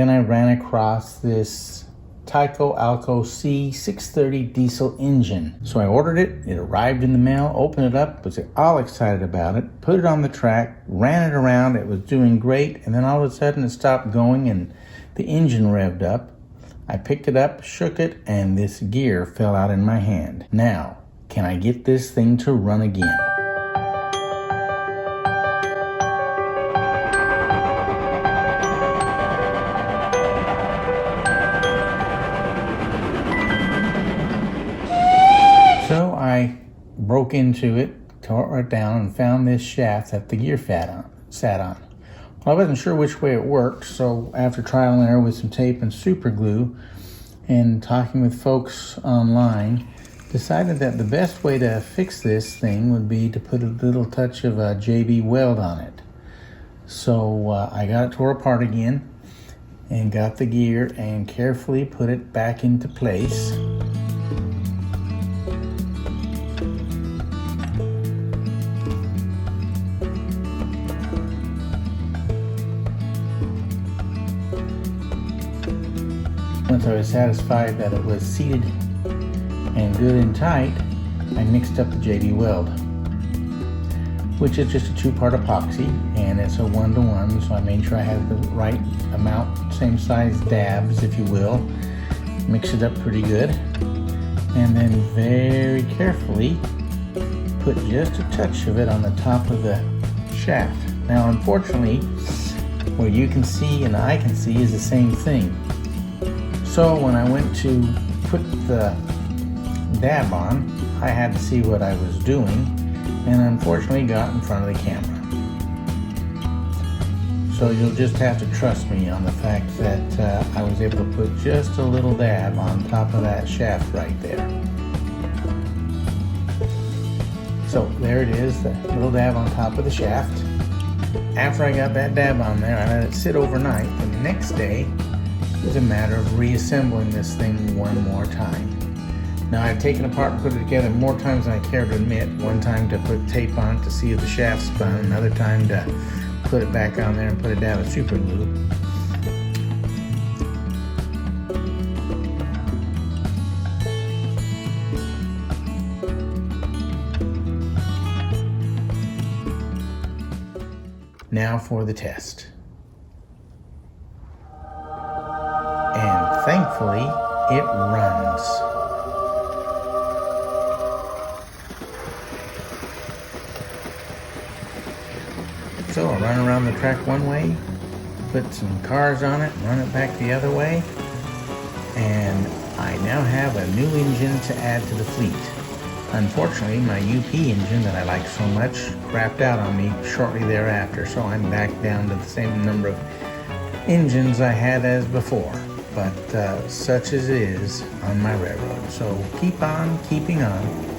Then I ran across this Tyco Alco C630 diesel engine. So I ordered it, it arrived in the mail, opened it up, was all excited about it, put it on the track, ran it around, it was doing great, and then all of a sudden it stopped going and the engine revved up. I picked it up, shook it, and this gear fell out in my hand. Now, can I get this thing to run again? So I broke into it, tore it down, and found this shaft that the gear sat on. Well, I wasn't sure which way it worked, so after trial and error with some tape and super glue and talking with folks online, decided that the best way to fix this thing would be to put a little touch of a JB weld on it. So I got it tore apart again and got the gear and carefully put it back into place. Once I was satisfied that it was seated and good and tight, I mixed up the JB weld, which is just a 2-part epoxy, and it's a 1-to-1, so I made sure I had the right amount, same size dabs, if you will. Mix it up pretty good, and then very carefully put just a touch of it on the top of the shaft. Now, unfortunately, what you can see and I can see is the same thing. So when I went to put the dab on, I had to see what I was doing, and unfortunately got in front of the camera. So you'll just have to trust me on the fact that I was able to put just a little dab on top of that shaft right there. So there it is, the little dab on top of the shaft. After I got that dab on there, I let it sit overnight, and the next day it was a matter of reassembling this thing one more time. Now, I've taken it apart and put it together more times than I care to admit. One time to put tape on it to see if the shaft spun, another time to put it back on there and put it down with super glue. Now for the test. And thankfully, it runs. So I run around the track one way, put some cars on it, run it back the other way, and I now have a new engine to add to the fleet. Unfortunately, my UP engine that I like so much crapped out on me shortly thereafter, so I'm back down to the same number of engines I had as before. But such as it is on my railroad. So keep on keeping on.